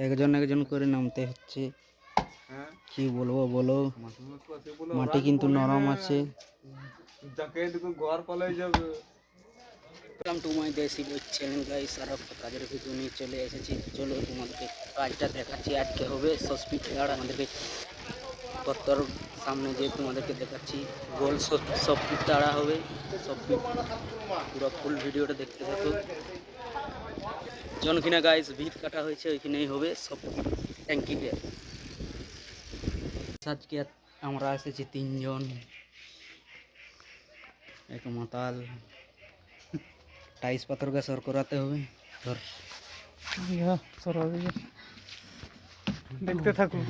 একজন একজন করে নামতে হচ্ছে। কি বলবো বলো, মাটি কিন্তু নরম আছে। ওয়েলকাম টু মাই দেশি বই চ্যানেল গাইস, আর একটা কাজের ভিডিও নিয়ে চলে এসেছি। চলো তোমাদেরকে কাজটা দেখাচ্ছি। আজকে হবে সসপিট আর আমাদেরকে কত্তর সামনে যে তোমাদেরকে দেখাচ্ছি গোল সসপিট তাড়া হবে। সসপিট পুরো ফুল ভিডিওটা দেখতে থাকো। যনকিনা গাইস ভিত কাটা হয়েছে ওইখানেই হবে সব ট্যাঙ্কিতে। আজকে আমরা এসেছি তিনজন, এক মাতাল। টাইস পাথরকে সর করাতে হবে। ধর দেখতে থাকুন।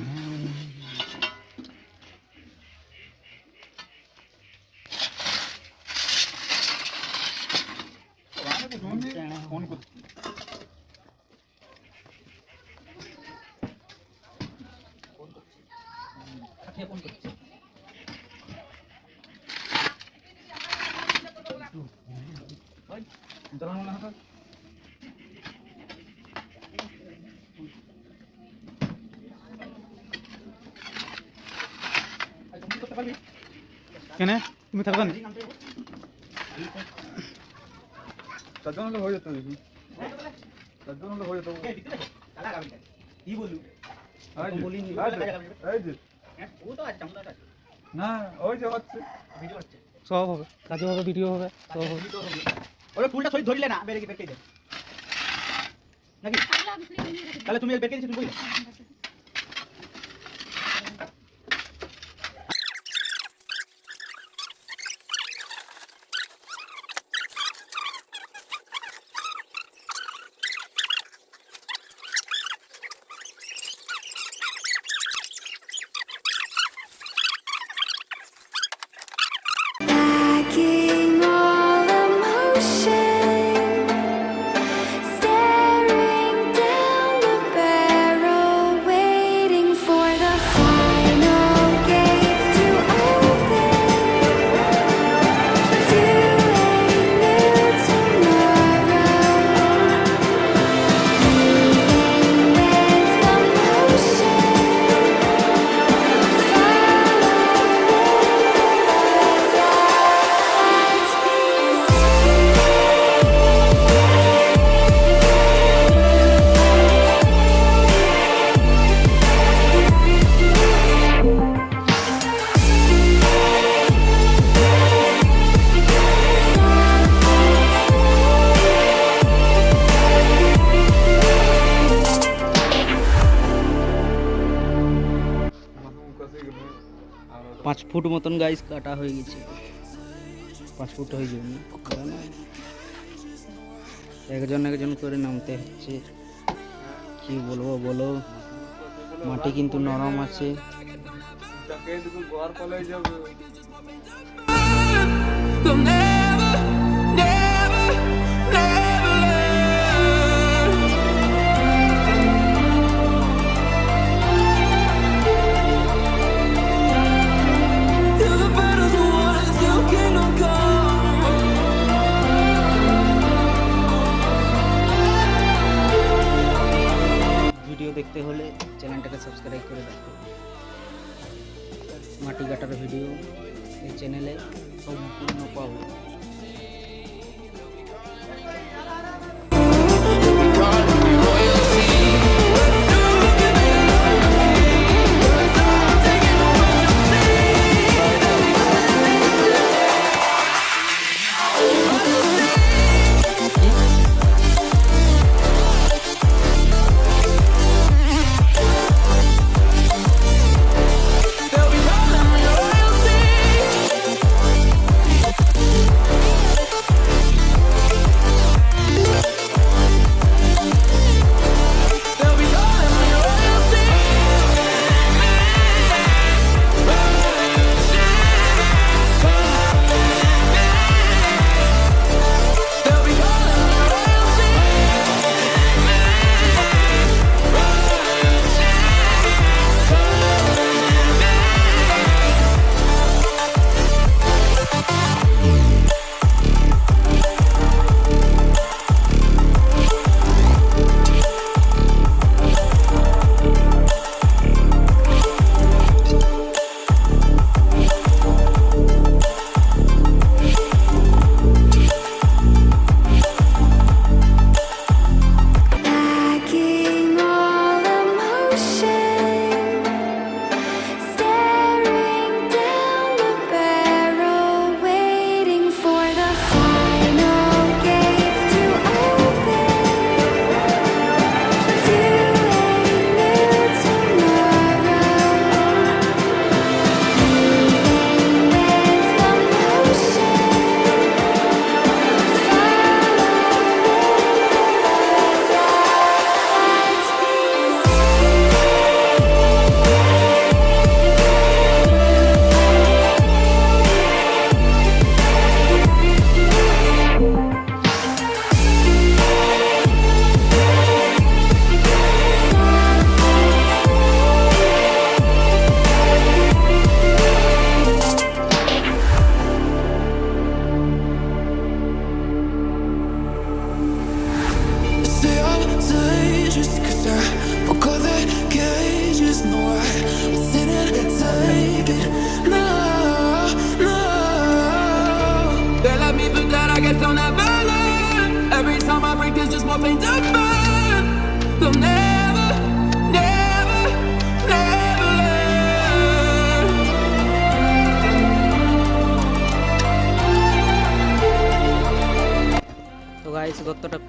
কেনে তুমি থাকবে না? চারজন হলে হয়ে যেত দেখি, চারজন হলে হয়ে যেত। কি বললু? না ওই যে হচ্ছে ভিডিও হচ্ছে, সব হবে, কাজও হবে, ভিডিও হবে, সব হবে। ওরে ফুলটা সই ধরলে না, বেরে কি বেরকে দে নাকি? তাহলে তুমি বেরকে দিছ, তুমি বইলে পাঁচ ফুট মতন গাইস কাটা হয়ে গেছে। 5 ফুট হয়ে যাবে, একজন একজন করে নামতে হচ্ছে। কি বলবো বলো, মাটি কিন্তু নরম আছে। ভিডিও দেখতে হলে চ্যানেলটাকে সাবস্ক্রাইব করে রাখো। মাটি কাটার ভিডিও এই চ্যানেলে সম্পূর্ণ পাবো।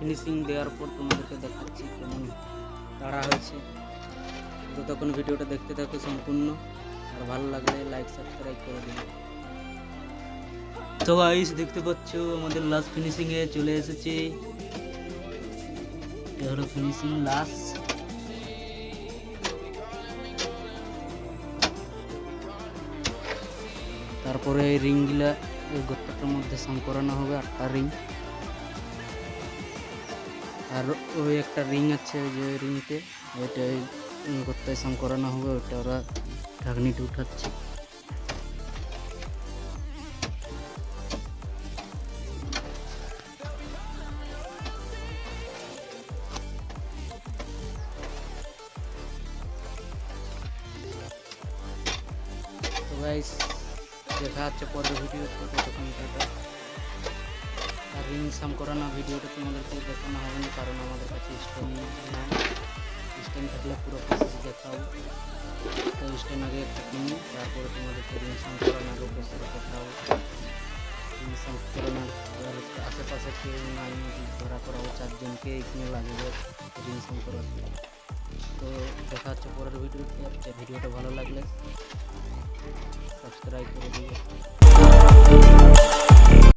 ফিনিশিং দেওয়ার পর তোমাদেরকে দেখাচ্ছি কেমন তাড়া হয়েছে। ততক্ষণ ভিডিওটা দেখতে থাকো সম্পূর্ণ, আর ভালো লাগলে লাইক সাবস্ক্রাইব করে দিও। তো গাইস দেখতে পাচ্ছ আমাদের লাস্ট ফিনিশিংয়ে চলে এসেছে, এটা হলো ফিনিশিং লাস্ট। তারপরে এই রিংগুলা এই গর্তটার মধ্যে সাম করানো হবে, 8টা রিং। আর ওই একটা রিং আছে, ওই যে রিংতে ওইটা গর্তায় সাম করানো হবে, ওইটা ওরা ঢাকনিটা উঠাচ্ছে। তো গাইস দেখা হচ্ছে পরের ভিডিওতে, ততক্ষণ টাটা। আর রিং সাম করানো ভিডিওটা তোমাদেরকে দেখানো হবে না, কারণ আমাদের কাছে স্ট্যান্ড নাই। স্ট্যান্ড থাকলে পুরো প্রসেস দেখাও। তো স্ট্যান্ড আগে একটা কিনি, তারপরে তোমাদেরকে রিং সাম করানোর প্রসেস দেখাও। রিং সাম করানোর আশেপাশে কেউ নাই, ধরা করাবো 4 জনকে এখানে লাগবে রিং সাম করার। তো দেখা হচ্ছে পরের ভিডিওতে। ভিডিওটা ভালো লাগলে